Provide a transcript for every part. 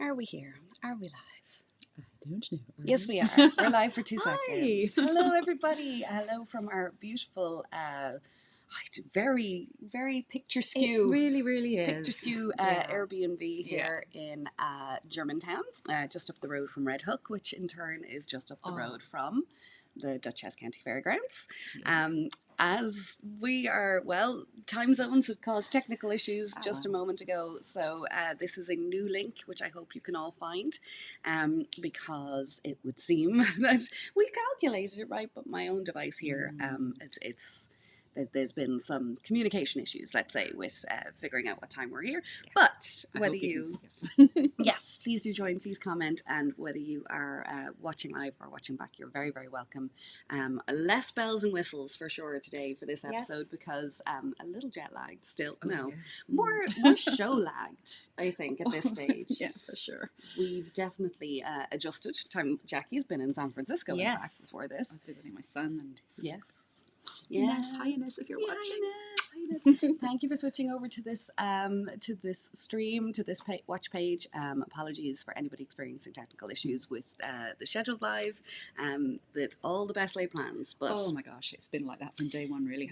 Are we here? Are we live? I don't know. Yes, we are. We're live for 2 seconds. Hello, everybody. Hello from our beautiful, very, very picturesque. It really is. Picturesque Airbnb here in Germantown, just up the road from Red Hook, which in turn is just up the road from the Dutchess County Fairgrounds. Yes. As we are, well, time zones have caused technical issues just a moment ago. So this is a new link, which I hope you can all find, because it would seem that we calculated it right, but my own device here, there's been some communication issues, let's say, with figuring out what time we're here. Yeah. But whether yes, please do join, please comment, and whether you are watching live or watching back, you're very, very welcome. Less bells and whistles for sure today for this episode, because a little jet lagged still. More show lagged, I think, at this stage. Yeah, for sure. We've definitely adjusted. Jackie's been in San Francisco, in fact, before this. I was visiting my son, and yes. Yes, Highness, if you're watching. Highness. Thank you for switching over to this stream, to this watch page. Apologies for anybody experiencing technical issues with the scheduled live. It's all the best laid plans, but oh my gosh, it's been like that from day one, really.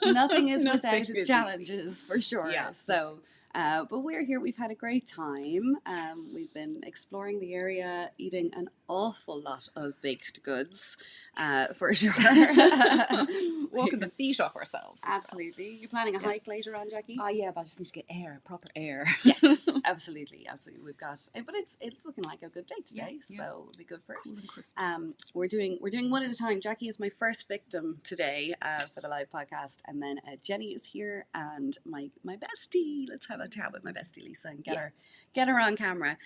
Nothing is without its challenges, for sure. Yeah. So. But we're here. We've had a great time. We've been exploring the area, eating an awful lot of baked goods, for sure. Walking the feet off ourselves. Absolutely. Well. You planning a hike later on, Jackie? Oh yeah, but I just need to get proper air. Yes, absolutely. We've got, but it's looking like a good day today, so it'll be good for cool and crisp. We're doing one at a time. Jackie is my first victim today for the live podcast, and then Jenny is here, and my bestie. Let's have a chat with my bestie Lisa and get her on camera.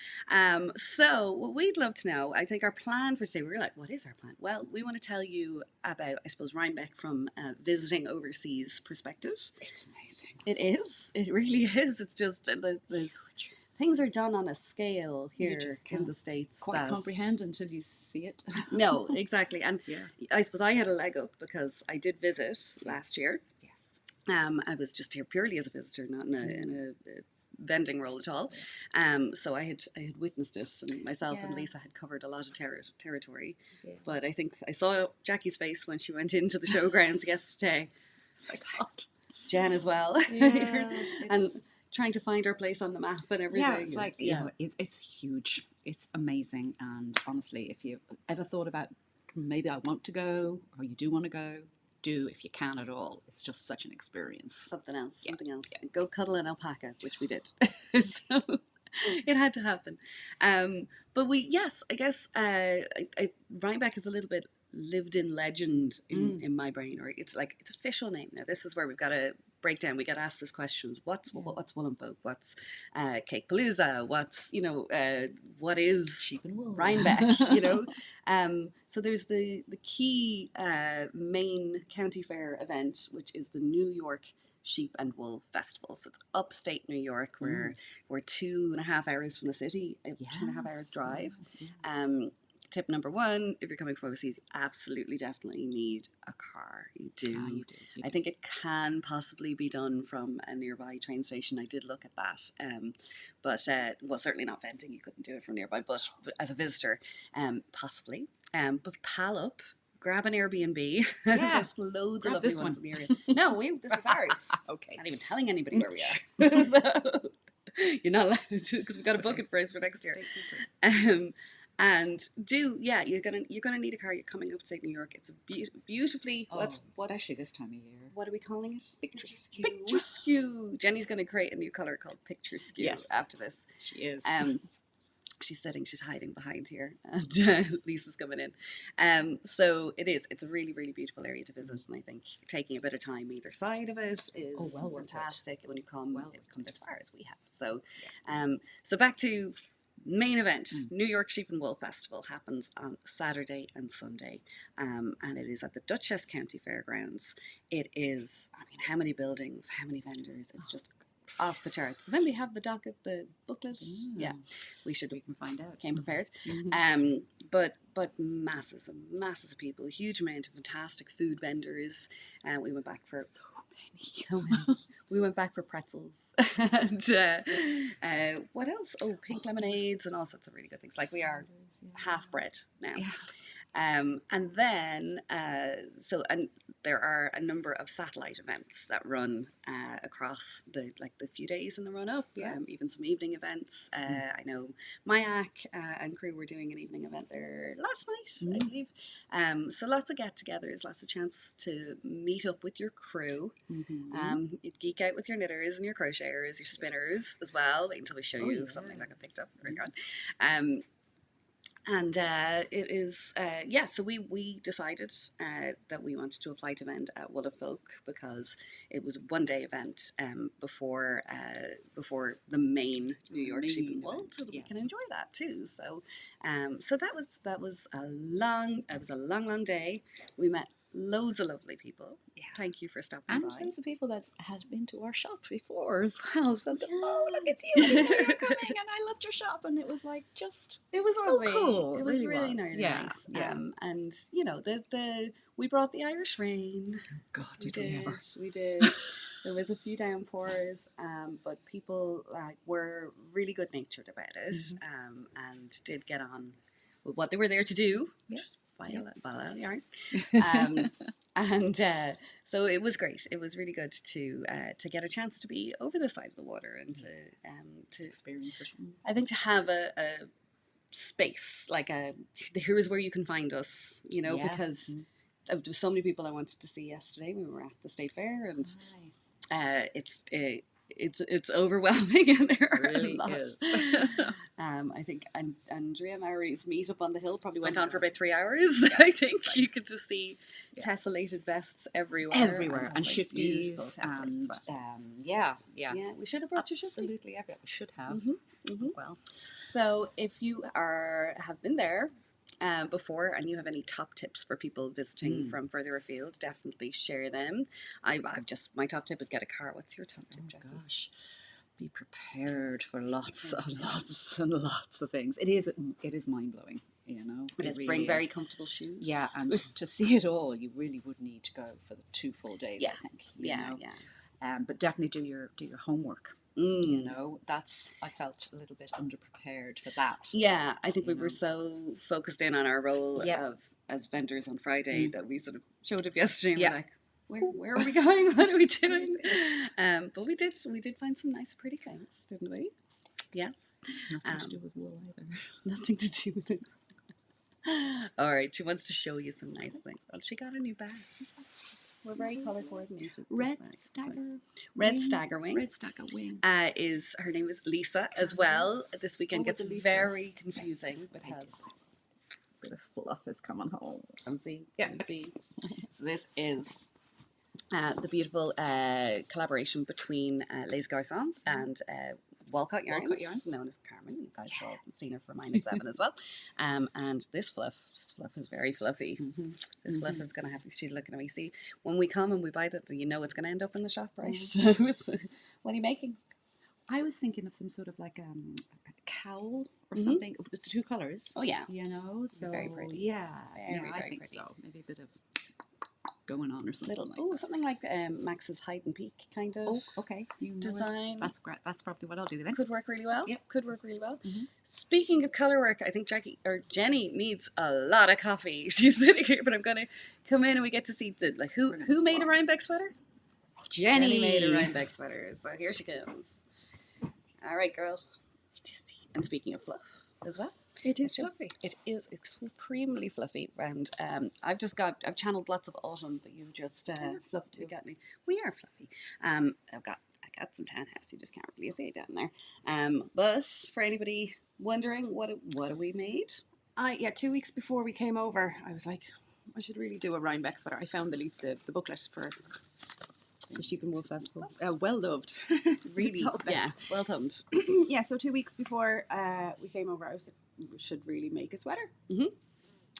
So what we'd love to know, I think our plan for today, we were like, what is our plan? Well, we want to tell you about, I suppose, Rhinebeck from visiting overseas perspective. It's amazing. It is. It really is. It's just things are done on a scale here in the States. Quite comprehend until you see it. No, exactly. And I suppose I had a leg up because I did visit last year. Yes. I was just here purely as a visitor, not in a vending role at all. So I had witnessed it, and myself and Lisa had covered a lot of territory. Yeah. But I think I saw Jackie's face when she went into the showgrounds yesterday. I saw Jen as well. Yeah, and trying to find our place on the map and everything. Yeah, it's like, it's huge. It's amazing. And honestly, if you've ever thought about maybe I want to go, or you do want to go, do if you can at all. It's just such an experience. Something else. Yeah. Go cuddle an alpaca, which we did. So it had to happen. But I guess Rhinebeck is a little bit lived in legend in my brain, or it's like its official name. Now this is where we've got to break down. We get asked this questions: what's Wool Folk? What's Cake Palooza? What's what is Sheep and Wool Rhinebeck? So there's the key main county fair event, which is the New York Sheep and Wool Festival. So it's upstate New York, where we're 2.5 hours from the city, 2.5 hours drive. Tip number 1, if you're coming from overseas, you absolutely, definitely need a car. You do. You do. I think it can possibly be done from a nearby train station. I did look at that. But certainly not venting. You couldn't do it from nearby, but as a visitor, possibly. But pal up. Grab an Airbnb. There's loads of lovely ones in the area. No, this is ours. Okay. Not even telling anybody where we are. So, you're not allowed to, because we've got to book it for next year. And you're gonna need a car. You're coming up to New York. It's a beautifully especially this time of year. What are we calling it? Picturesque. Picturesque. Jenny's gonna create a new color called Picturesque after this. She is. She's hiding behind here, and Lisa's coming in. So it's a really, really beautiful area to visit, and I think taking a bit of time either side of it is fantastic when you come as far as we have. So, so back to main event. New York Sheep and Wool Festival happens on Saturday and Sunday, and it is at the Dutchess County Fairgrounds. It is, how many buildings, how many vendors? It's just off the charts. Does anybody have the booklet? Yeah, we can find out. Came prepared. But masses and masses of people, a huge amount of fantastic food vendors. We went back for so many. we went back for pretzels and what else? Oh, pink lemonades and all sorts of really good things. Like we are half bred now. Yeah. And then, and there are a number of satellite events that run across the few days in the run up. Yeah. Even some evening events. I know Mayak and crew were doing an evening event there last night, I believe. So lots of get-togethers, lots of chance to meet up with your crew. You'd geek out with your knitters and your crocheters, your spinners as well. Wait until we show you something that I picked up earlier on. And it is, so we decided that we wanted to apply to vend at Wool Folk because it was a one-day event before the main New York Sheep and Wool, so that we can enjoy that too. So that was a long day. We met loads of lovely people. Yeah. Thank you for stopping by. And loads of people that had been to our shop before as well. So, oh, look at you, you're coming, and I loved your shop. And it was like it was so lovely. cool. It was really nice. Yeah. And you know, we brought the Irish rain. God, did we ever? We did. There was a few downpours, but people were really good natured about it, and did get on with what they were there to do. Yeah. Buy a lot of yarn, and so it was great. It was really good to get a chance to be over the side of the water and to experience it. I think to have a space like here is where you can find us, you know, because there were so many people I wanted to see yesterday. We were at the State Fair, and it's overwhelming, and there are really a lot. I think Andrea Murray's meetup on the hill probably went on for about 3 hours. Yeah, I think you could just see tessellated vests everywhere, and shifties, and we should have brought you shifty. Absolutely, we should have. Well, so if you have been there before and you have any top tips for people visiting from further afield, definitely share them. My top tip is get a car. What's your top tip, Jackie? Gosh, be prepared for lots and lots of things. It is mind-blowing, you know. It is. Really bring very comfortable shoes. Yeah, and to see it all, you really would need to go for the 2 full days, I think. You know? But definitely do your homework. You know, I felt a little bit underprepared for that. Yeah, I think we were so focused in on our role as vendors on Friday that we sort of showed up yesterday and were like, where are we going? What are we doing? But we did find some nice pretty things, didn't we? Yes. Nothing to do with wool either. Nothing to do with it. All right, she wants to show you some nice things. Well, she got a new bag. We're very colour coordinated. Red Stagger Wing. Her name is Lisa as well. This weekend gets very confusing because a bit of fluff is coming home. See. So this is the beautiful collaboration between Les Garçons and Walcott Yarns, known as Carmen. You guys have all seen her for Mine and Seven as well. And this fluff is very fluffy. This fluff is going to have, she's looking at me. See, when we come and we buy that, you know it's going to end up in the shop, right? So what are you making? I was thinking of some sort of like a cowl or something with the 2 colours. Oh, yeah. You know, so very pretty. Yeah, very I think pretty. so. Maybe a bit of going on or something something like Max's Hide and Peak kind of design. That's great. That's probably what I'll do then. Could work really well. Yep. Could work really well. Speaking of colour work, I think Jenny needs a lot of coffee. She's sitting here, but I'm going to come in and we get to see who made a Rhinebeck sweater? Jenny made a Rhinebeck sweater. So here she comes. All right, girl. And speaking of fluff as well. It is fluffy. It is supremely fluffy, and I've channeled lots of autumn, but you've just fluffed. We are fluffy. I got some Townhouse. You just can't really see it down there. But for anybody wondering, what have we made? 2 weeks before we came over, I was like, I should really do a Rhinebeck sweater. I found the booklet for the Sheep and Wool Festival. Well loved. Really, well thumbed. Yeah, so 2 weeks before we came over, I was like, we should really make a sweater.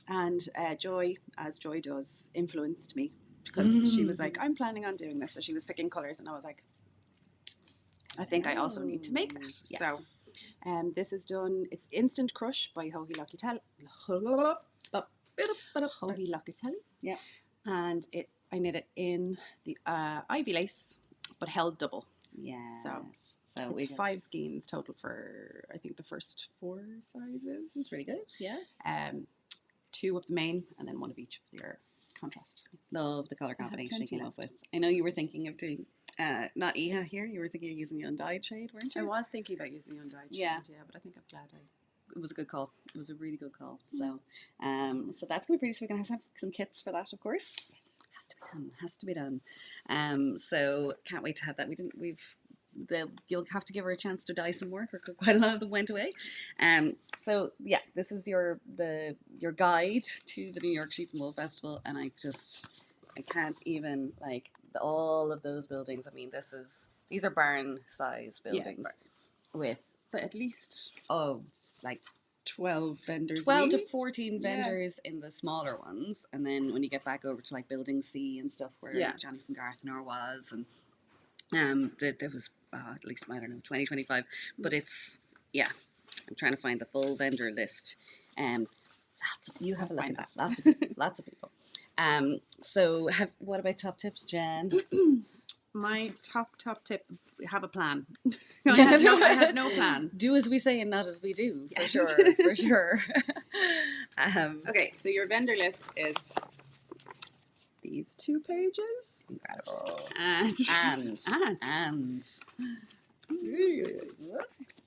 And Joy, as Joy does, influenced me because she was like, I'm planning on doing this. So she was picking colours and I was like, I think I also need to make that. Yes. So this is done, it's Instant Crush by Hohi Locatelli. Yeah. And I knit it in the Iveagh Lace but held double. Yeah. So it's 5 skeins total for, I think, the first 4 sizes. That's really good. Yeah. 2 of the main and then 1 of each of your contrast. Love the colour combination you came up with. I know you were thinking of doing not Iveagh here. You were thinking of using the undyed shade, weren't you? I was thinking about using the undyed shade, yeah, but I think I'm glad it was a good call. It was a really good call. So, so that's gonna be pretty. So we're gonna have some kits for that, of course. Yes. Has to be done. So can't wait to have that. You'll have to give her a chance to dye some more. Quite a lot of them went away. So yeah, this is your guide to the New York Sheep and Wool Festival, and I can't even all of those buildings. I mean, these are barn size buildings with at least 12 vendors. 12 to 14 vendors in the smaller ones, and then when you get back over to Building C and stuff where Johnny from Garthenor was, and there was at least, I don't know, 20, 25, but I'm trying to find the full vendor list. You have a look at that. Lots of people. So what about top tips, Jen? My top tip: have a plan. I have no plan. Do as we say and not as we do. Yes. For sure. Okay, so your vendor list is these 2 pages. Incredible. And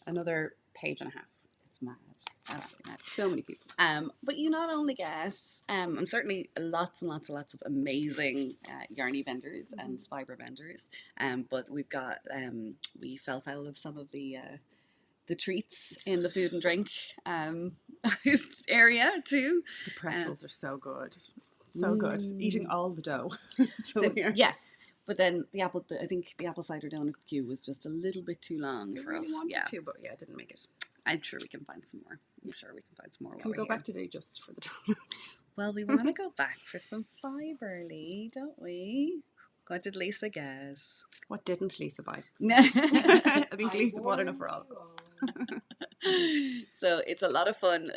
another page and a half. It's mad. Absolutely mad. So many people. But you not only get certainly lots and lots of amazing yarny vendors and fibre vendors, but we've got we fell foul of some of the treats in the food and drink area too. The pretzels are so good. So good. Eating all the dough. Yes. But then I think the apple cider donut queue was just a little bit too long for us. Wanted to, but I didn't make it. I'm sure we can find some more. Can we go back today just for the donuts? Well, we want to go back for some fibre, Lee, don't we? What did Lisa get? What didn't Lisa buy? I think Lisa bought enough for all of us. So it's a lot of fun.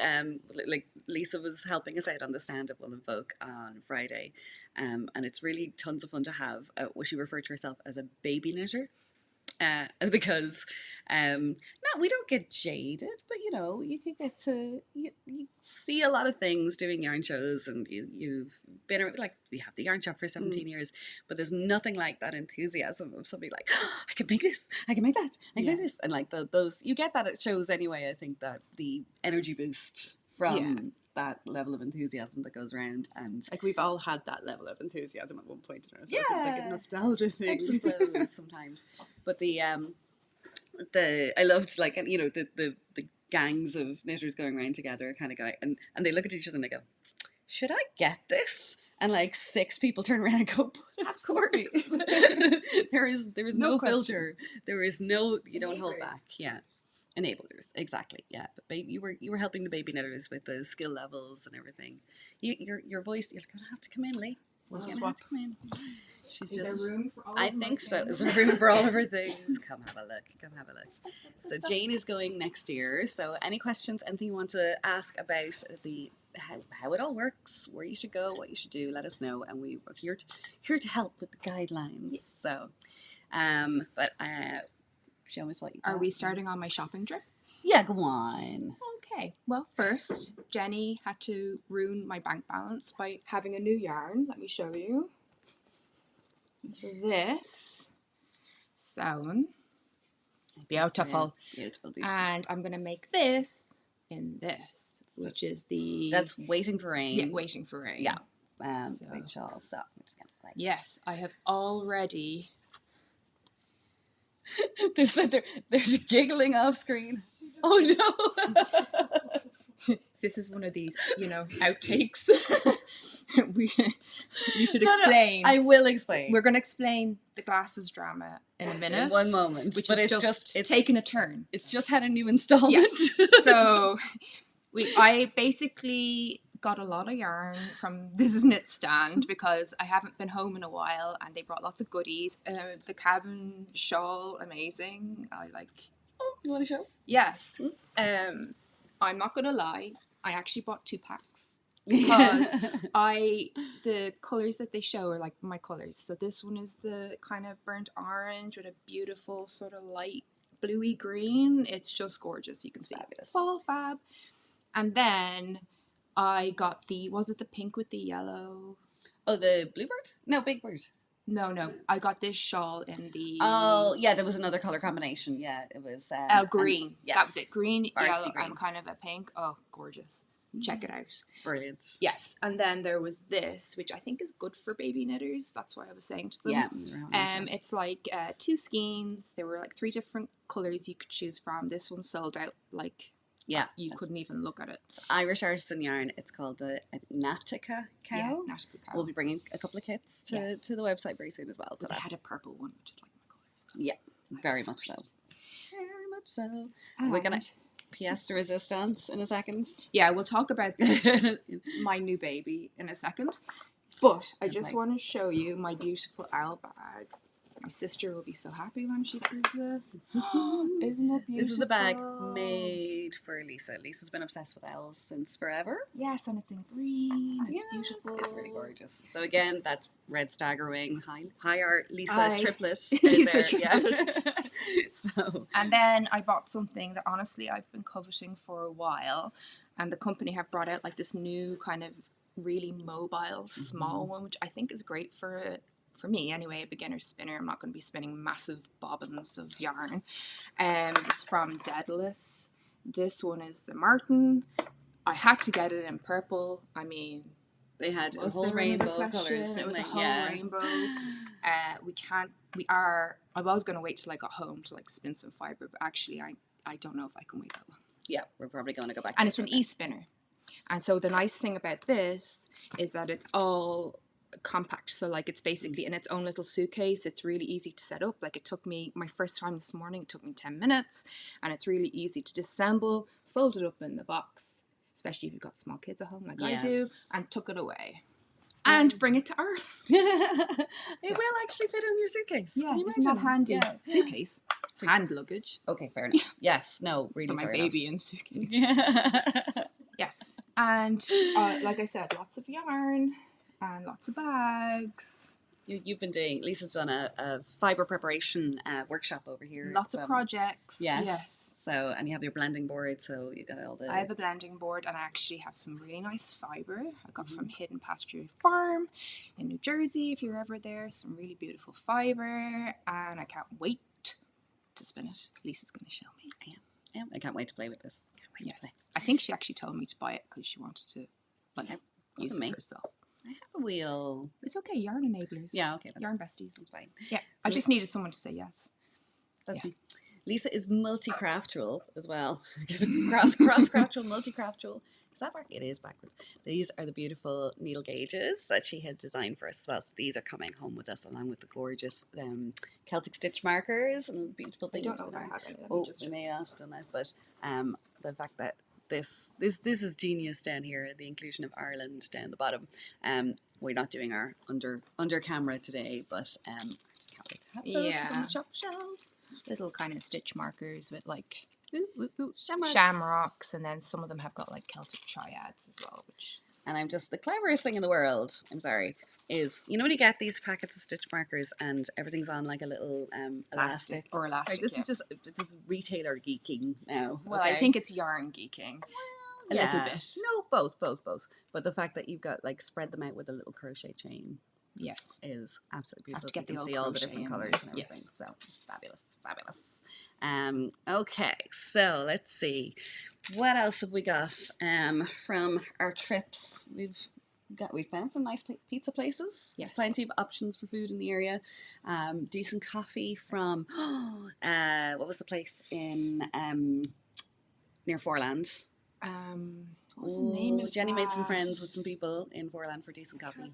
Lisa was helping us out on the stand at Wool Folk on Friday, and it's really tons of fun to have what she referred to herself as a baby knitter. Because we don't get jaded, but you can get to you see a lot of things doing yarn shows, and you've been we have the yarn shop for 17 years, but there's nothing like that enthusiasm of somebody I can make this, I can make that, I can make this, and those you get that at shows anyway. I think that the energy boost from that level of enthusiasm that goes around, and we've all had that level of enthusiasm at one point in our lives. It's like a nostalgia thing. Ebbs and flows sometimes. But I loved the gangs of knitters going around together kind of guy, and they look at each other and they go, should I get this? And 6 people turn around and go, but of course. there is no filter. There is no, you don't hold back. Yeah. Enablers, exactly. Yeah, but you were helping the baby knitters with the skill levels and everything. Your voice, you're gonna have to come in, Lee. We're gonna have to come in. Is there room for all? I think so. Is there room for all of her things? Come have a look. So Jane is going next year. So any questions, anything you want to ask about how it all works, where you should go, what you should do, let us know, and we are here to help with the guidelines. Yes. So, show us what you got. Are we starting on my shopping trip? Yeah, go on. Okay. Well, first, Jenny had to ruin my bank balance by having a new yarn. Let me show you. This sewn. Beautiful. Beautiful. And I'm going to make this in this, which is That's Waiting for Rain. Yeah, Waiting for Rain. Yeah. Big shawl. So I'm just going to Yes, I have already... they're giggling off screen. Oh no! This is one of these, outtakes. You should explain. No, I will explain. We're going to explain the glasses drama in a minute. In one moment. Which is it's taken a turn. It's just had a new installment. Yes. So I basically got a lot of yarn from This Is Knit stand because I haven't been home in a while, and they brought lots of goodies. The cabin shawl, amazing. I like. Oh, you want to show? Yes. I'm not gonna lie. I actually bought 2 packs because the colours that they show are like my colours. So this one is the kind of burnt orange with a beautiful sort of light bluey green. It's just gorgeous. You can see fall fab. And then I got was it the pink with the yellow? Oh, the bluebird? No, big bird. No. I got this shawl in the... Oh, yeah, there was another colour combination. Yeah, it was... green. Yes. That was it. Green, Varsity yellow, green. and kind of a pink. Oh, gorgeous. Check it out. Brilliant. Yes. And then there was this, which I think is good for baby knitters. That's why I was saying to them. Yeah. It's like 2 skeins. There were like 3 different colours you could choose from. This one sold out like... Yeah. You couldn't even look at it. It's Irish artisan yarn. It's called the TIK Co. Yeah, TIK Co. We'll be bringing a couple of kits to the website very soon as well. But they had a purple one, which is like my colours. So. Yeah, very much so. Very much so. We're going to pièce de resistance in a second. Yeah, we'll talk about my new baby in a second. But I just want to show you my beautiful owl bag. My sister will be so happy when she sees this. Isn't it beautiful? This is a bag made for Lisa. Lisa's been obsessed with owls since forever. Yes, and it's in green. It's beautiful. It's really gorgeous. So again, that's red staggerwing, high art Lisa triplet. Lisa triplet. Yeah. So. And then I bought something that honestly I've been coveting for a while, and the company have brought out like this new kind of really mobile, small one, which I think is great for me anyway, a beginner spinner. I'm not going to be spinning massive bobbins of yarn. It's from Daedalus. This one is the Martin. I had to get it in purple. I mean, they had a whole rainbow of colours. It was a whole rainbow. I was going to wait till I got home to like spin some fibre, but actually I don't know if I can wait that long. Yeah, we're probably going to go back. And it's an e-spinner. And so the nice thing about this is that it's all compact, so like it's basically in its own little suitcase. It's really easy to set up. Like it took me, my first time this morning, it took me 10 minutes, and it's really easy to disassemble, fold it up in the box, especially if you've got small kids at home like I do, and tuck it away and bring it to Ireland. It will actually fit in your suitcase. Yeah, can you isn't that imagine? handy? Suitcase, hand luggage. Okay, fair enough. Yes, no, really for my fair baby enough. in suitcase. Yes, and like I said, lots of yarn. And lots of bags. You've been doing, Lisa's done a fibre preparation workshop over here. Lots of projects. Yes. So, and you have your blending board, so you got all the... I have a blending board, and I actually have some really nice fibre I got from Hidden Pasture Farm in New Jersey, if you're ever there. Some really beautiful fibre, and I can't wait to spin it. Lisa's going to show me. Yeah, I can't wait to play with this. I think she actually told me to buy it because she wanted to use it herself. I have a wheel. It's okay, yarn enablers. Yeah, okay. Yarn besties. That's fine. Yeah, so I just needed someone to say yes. That's me. Lisa is multi-craftual as well. Cross-craftual, multi-craftual. Is that back? It is backwards. These are the beautiful needle gauges that she had designed for us as well. So these are coming home with us along with the gorgeous Celtic stitch markers and beautiful things. I don't know if I have any. We may have done that, but the fact that this is genius down here, the inclusion of Ireland down the bottom. We're not doing our under camera today, but I just can't wait to have those up on the shop shelves. Little kind of stitch markers with like Shamrocks, and then some of them have got like Celtic triads as well. And I'm just the cleverest thing in the world. I'm sorry. Is when you get these packets of stitch markers and everything's on like a little elastic. Right, this is retailer geeking now. Well, I think it's yarn geeking. A little bit. No, both. But the fact that you've got like spread them out with a little crochet chain, is absolutely beautiful. You can see all the different colours and everything. Yes. So fabulous. Okay, so let's see, what else have we got from our trips? We found some nice pizza places. Yes. Plenty of options for food in the area. Decent coffee from, what was the place in near Foreland? What was the name of Jenny made some that? friends with some people in Foreland for decent coffee.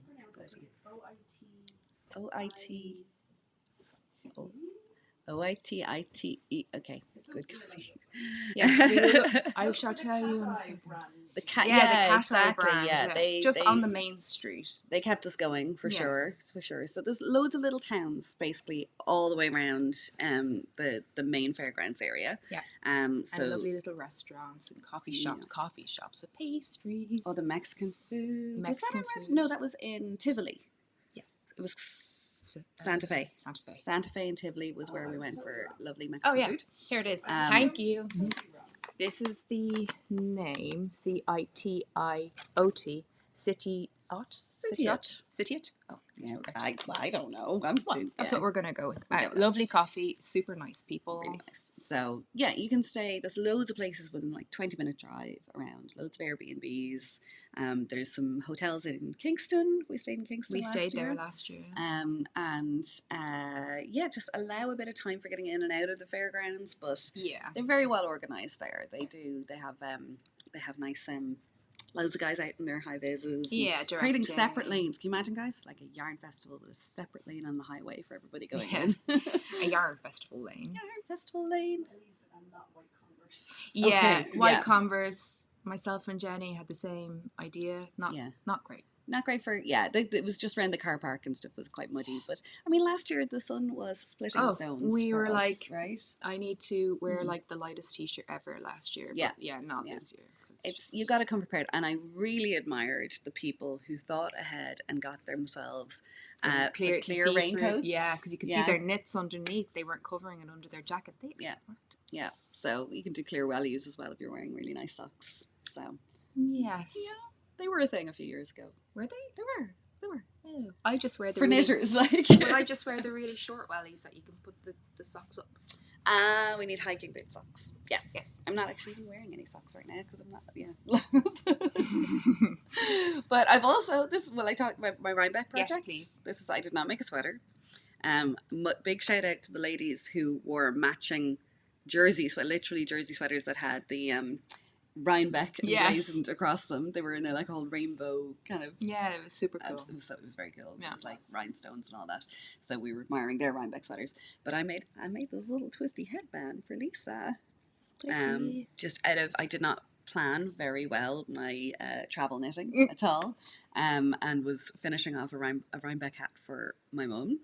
O-I-T-I-T-E. Okay, good coffee. Yes, I shall tell you in a second. The cat, Yeah, the Cat exactly. brand, Yeah, they on the main street. They kept us going for Yes. sure, for sure. So there's loads of little towns basically all the way around the main fairgrounds area. Yeah. So And lovely little restaurants and coffee shops with pastries. Oh, the Mexican food. Mexican was that in food. No, that was in Tivoli. Yes. It was Santa Fe. Santa Fe. Santa Fe and Tivoli was where we went for lovely Mexican food. Here it is. Thank you. This is the name, Citiot. Citiot? Oh, Yeah, I don't know. that's what we're going to go with. Lovely coffee, super nice people. Really nice. So, yeah, you can stay. There's loads of places within like 20-minute drive around. Loads of Airbnbs. There's some hotels in Kingston. We stayed in Kingston there last year. Just allow a bit of time for getting in and out of the fairgrounds. But yeah, they're very well organised there. They have nice... loads of guys out in their high vises. Yeah, creating separate lanes. Can you imagine, guys? Like a yarn festival with a separate lane on the highway for everybody going in. A yarn festival lane. Yarn festival lane. Yeah, Okay, white yeah. Converse. Myself and Jenny had the same idea. Not great. Not great for, it was just around the car park and stuff was quite muddy. But, I mean, last year the sun was splitting stones. We were us, like, right? I need to wear like the lightest t-shirt ever last year. Yeah. But not this year. You got to come prepared. And I really admired the people who thought ahead and got themselves clear raincoats. Yeah, because you could see their knits underneath. They weren't covering it under their jacket. They were smart. Yeah, so you can do clear wellies as well if you're wearing really nice socks. So yes. Yeah, they were a thing a few years ago. Were they? They were. Oh, I just wear the knitters, like. Well, I just wear the really short wellies that you can put the socks up. We need hiking boot socks. Yes. I'm not actually even wearing any socks right now because I'm not. Yeah. But I've also I talk about my Rhinebeck project. Yes, please. I did not make a sweater. Big shout out to the ladies who wore matching jerseys, literally jersey sweaters that had the Rhinebeck emblazoned across them. They were in a whole rainbow kind of. Yeah, it was super cool. It was very cool. Yeah. It was like rhinestones and all that. So we were admiring their Rhinebeck sweaters. But I made this little twisty headband for Lisa. Just I did not plan very well my travel knitting at all, and was finishing off a Rhinebeck hat for my mum.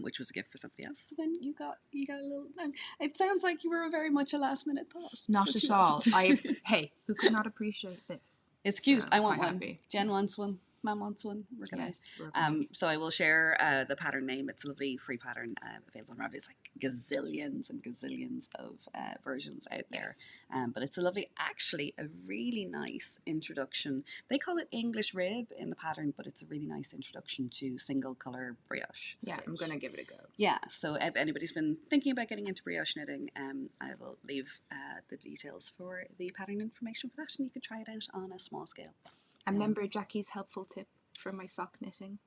Which was a gift for somebody else. So then you got a little. It sounds like you were very much a last minute thought. Not at all. Hey, who could not appreciate this? It's cute. I want one. Happy. Jen wants one. Mum wants one. Yes, So I will share the pattern name. It's a lovely free pattern available on Ravelry. It's like gazillions and gazillions of versions out there. Yes. But it's actually a really nice introduction. They call it English rib in the pattern, but it's a really nice introduction to single color brioche. Yeah, stitch. I'm going to give it a go. Yeah, so if anybody's been thinking about getting into brioche knitting, I will leave the details for the pattern information for that, and you can try it out on a small scale. And remember Jackie's helpful tip for my sock knitting?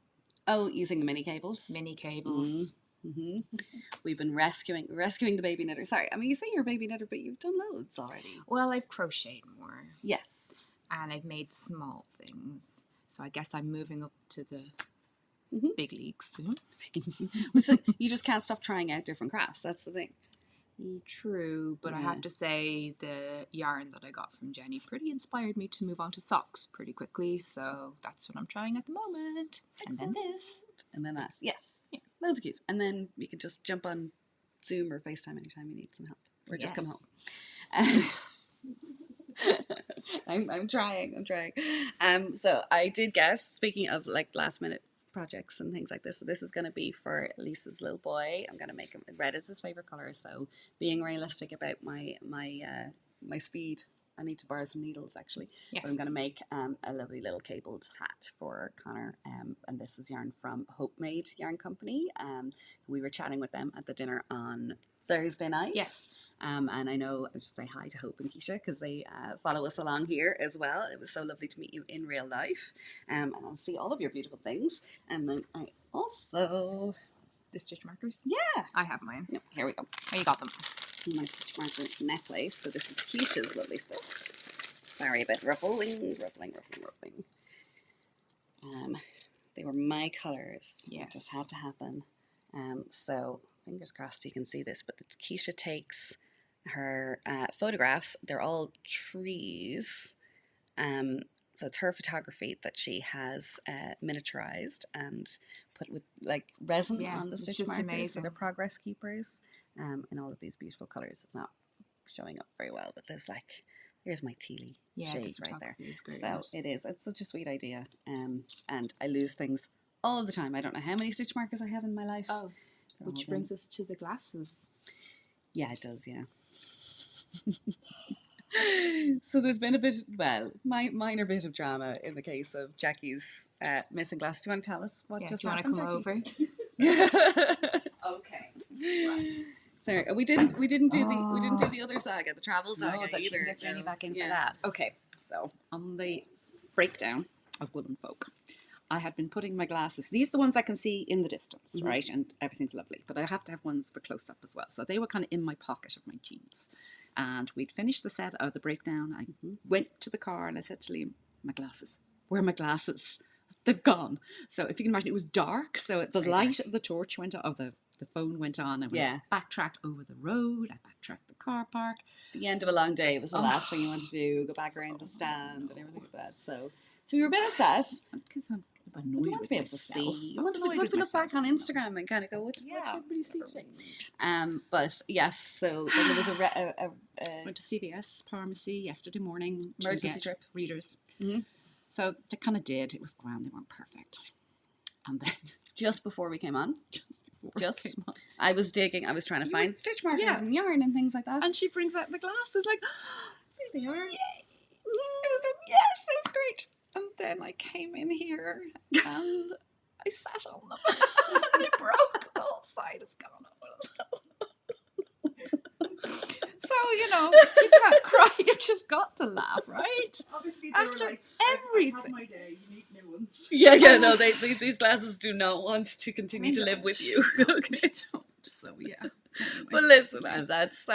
Oh, using the mini cables. Mini cables. Mm-hmm. We've been rescuing the baby knitter. Sorry, I mean, you say you're a baby knitter, but you've done loads already. Well, I've crocheted more. Yes. And I've made small things. So I guess I'm moving up to the big leagues soon. So you just can't stop trying out different crafts. That's the thing. True, but I have to say the yarn that I got from Jenny pretty inspired me to move on to socks pretty quickly, so that's what I'm trying at the moment. Excellent. And then this. And then that. Yes. Yeah. Loads of cues. And then you can just jump on Zoom or FaceTime anytime you need some help. Or just come home. I'm trying. So I did get, speaking of last minute projects and things like this, so this is going to be for Lisa's little boy. I'm going to make him red is his favorite color, so being realistic about my speed, I need to borrow some needles actually. Yes. But I'm going to make a lovely little cabled hat for Connor, and this is yarn from Hopemade Yarn Company. We were chatting with them at the dinner on Thursday night. Yes. And I know I should say hi to Hope and Keisha because they follow us along here as well. It was so lovely to meet you in real life. And I'll see all of your beautiful things. And then I also... The stitch markers? Yeah. I have mine. No, here we go. Oh, you got them. My stitch marker necklace. So this is Keisha's lovely stuff. Sorry about ruffling. They were my colours. Yes. It just had to happen. So fingers crossed you can see this, but it's Keisha takes her photographs. They're all trees. So it's her photography that she has miniaturized and put with like resin on the it's stitch just markers. So amazing. they're progress keepers in all of these beautiful colours. It's not showing up very well, but there's like, here's my tealy shade right there. So it is. It's such a sweet idea. And I lose things all the time. I don't know how many stitch markers I have in my life. Oh, which brings us to the glasses. Yeah, it does, yeah. So there's been a bit, minor bit of drama in the case of Jackie's missing glass. Do you want to tell us what just happened, Jackie? Do you want to come over? Okay. Right. Sorry, we didn't do the other saga, the travel saga that either. Get Jenny back in for that. Okay, so on the breakdown of Wool Folk, I had been putting my glasses. These are the ones I can see in the distance, right? And everything's lovely. But I have to have ones for close up as well. So they were kind of in my pocket of my jeans. And we'd finished the set of the breakdown. I went to the car and I said to Liam, my glasses. Where are my glasses? They've gone. So if you can imagine, it was dark. So the light of the torch went on, the phone went on, and we backtracked over the road. I backtracked the car park. The end of a long day. It was the last thing you wanted to do. Go back around the stand and everything like that. So you were a bit upset. Because I'm annoyed. You want to be able to see. You want to look back on Instagram and kind of go, what did everybody see today? But yes, so then there was went to CVS pharmacy yesterday morning. Emergency trip. Readers. Mm-hmm. So they kind of did. It was grand. They weren't perfect. And then just before we came on, I was digging. I was trying to find stitch markers and yarn and things like that. And she brings out the glasses like, there they are. Yay. Yes, it was great. And then I came in here and I sat on them. And they broke. The whole side is gone. So, you can't cry. You've just got to laugh, right? Obviously, after were like, everything. I have my day. You need new ones. Yeah. No, these glasses do not want to continue to live with you. Okay. So yeah. Anyway. But listen, that's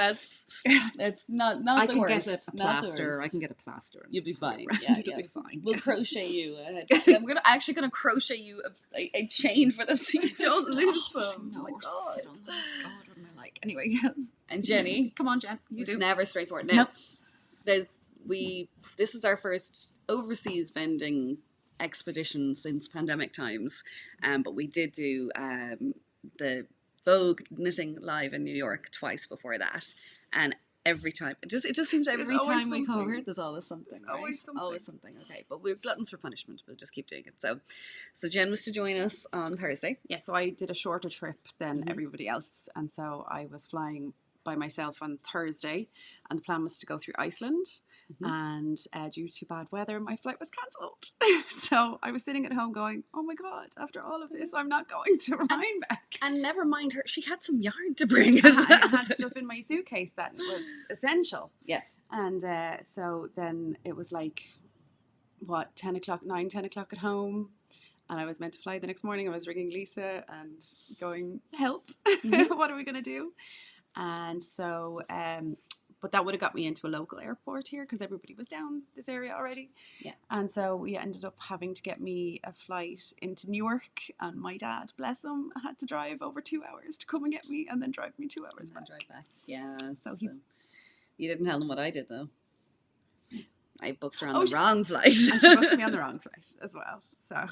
not I the can worst. get a plaster. I can get a plaster. You'll be fine. You'll be fine. We'll crochet you. I'm actually gonna crochet you a chain for them so you don't lose them. No, oh my God. God, what am I like? Anyway, and Jenny, come on, Jen. It's never straightforward. Now, this is our first overseas vending expedition since pandemic times, but we did do the Vogue knitting live in New York twice before that, and every time it just seems every time we come over there's always something. Always something. Okay, but we're gluttons for punishment. We'll just keep doing it. So Jen was to join us on Thursday. Yeah, so I did a shorter trip than everybody else, and so I was flying by myself on Thursday, and the plan was to go through Iceland, and due to bad weather my flight was cancelled. So I was sitting at home going, oh my God, after all of this I'm not going to Rhinebeck. And never mind her, she had some yarn to bring as well. I had stuff in my suitcase that was essential. Yes. And so then it was like, 10 o'clock at home. And I was meant to fly the next morning. I was ringing Lisa and going, help, what are we going to do? And so, but that would have got me into a local airport here because everybody was down this area already. Yeah. And so we ended up having to get me a flight into Newark, and my dad, bless him, had to drive over 2 hours to come and get me and then drive me 2 hours back. Yeah. So you didn't tell them what I did though. I booked her on the wrong flight. And she booked me on the wrong flight as well. So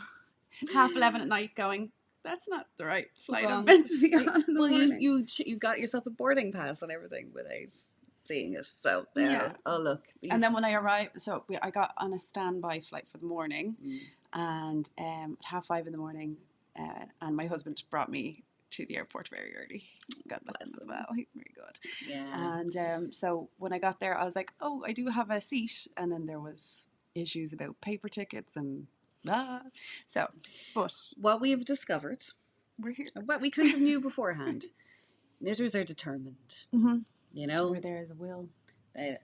11:30 at night going, that's not the right flight I'm meant to be on. Well, you got yourself a boarding pass and everything without seeing it. So oh look. And then when I arrived, so I got on a standby flight for the morning, and at 5:30 in the morning, and my husband brought me to the airport very early. God bless him as well. He's very good. Yeah. And so when I got there, I was like, oh, I do have a seat, and then there was issues about paper tickets and. So, but what we have discovered, we're here. What we kind of knew beforehand, knitters are determined. You know, where there is a will,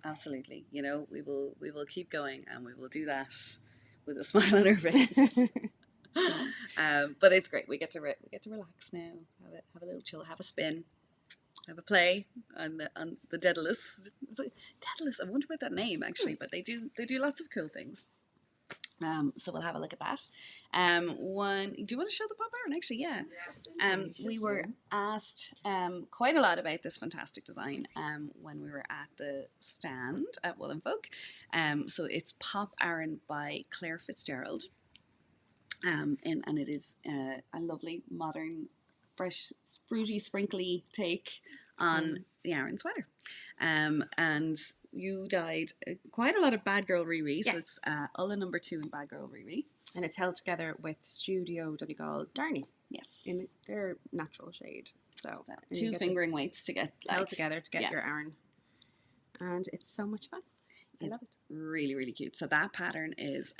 absolutely. You know, we will keep going, and we will do that with a smile on our face. But it's great. We get to relax now. Have a little chill. Have a spin. Have a play on the Daedalus. Daedalus. I wonder about that name actually, but they do lots of cool things. So we'll have a look at that. Do you want to show the pop iron? Actually, yeah. We were asked quite a lot about this fantastic design when we were at the stand at Wool Folk. So it's pop iron by Claire Fitzgerald, and it is a lovely modern, fresh, fruity, sprinkly take on the Aran sweater. And you dyed quite a lot of Bad Girl Riri. Yes. So it's Ulla number 2 in Bad Girl Riri. And it's held together with Studio Donegal Darney Yes. in their natural shade. So 2 fingering weights to get held together to get yeah. your Aran. And it's so much fun. I love it. Really, really cute. So that pattern is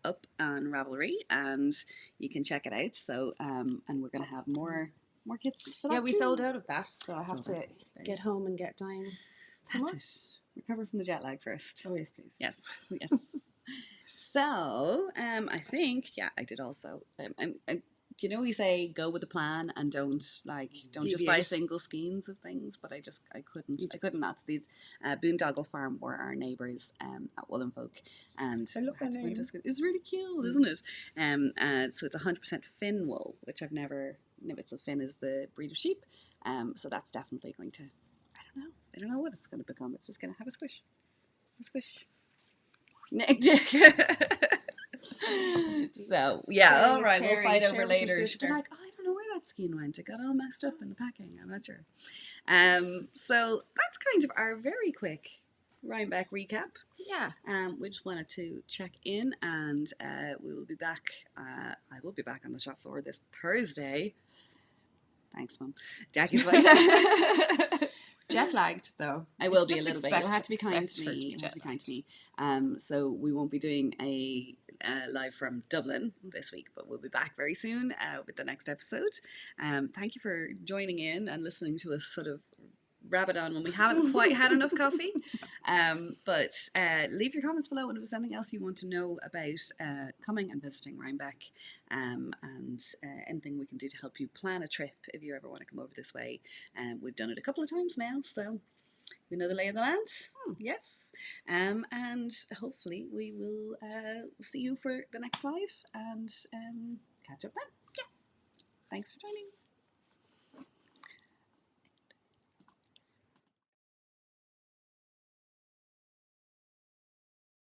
up on Ravelry, and you can check it out. So and we're going to have more kits for that. Yeah, we too. sold out of that, so I have to get home and get dyeing. That's it. Recover from the jet lag first. Oh yes, please. Yes, yes. So I think I did also. You know, you say go with the plan and don't just buy single skeins of things, but I couldn't. That's these Boondoggle Farm were our neighbours at Wool Folk, and it's really cute, isn't it? So it's 100% Finn wool, which I've never. So Finn is the breed of sheep, so that's definitely going to. I don't know what it's going to become. It's just going to have a squish. So yeah, all right, we'll fight over later. She'll be like, I don't know where that skein went. It got all messed up in the packing. I'm not sure. So that's kind of our very quick Rhinebeck recap. Yeah. We just wanted to check in, and we will be back. I will be back on the shop floor this Thursday. Thanks, Mum. Jackie's like jet lagged though. I will be a little bit. You'll have to be kind to me. So we won't be doing a live from Dublin this week, but we'll be back very soon with the next episode. Thank you for joining in and listening to us sort of rabbit on when we haven't quite had enough coffee. But leave your comments below, and if there's anything else you want to know about coming and visiting Rhinebeck, and anything we can do to help you plan a trip if you ever want to come over this way. We've done it a couple of times now, so we know the lay of the land. Yes. And hopefully we will see you for the next live and catch up then. Yeah. Thanks for joining.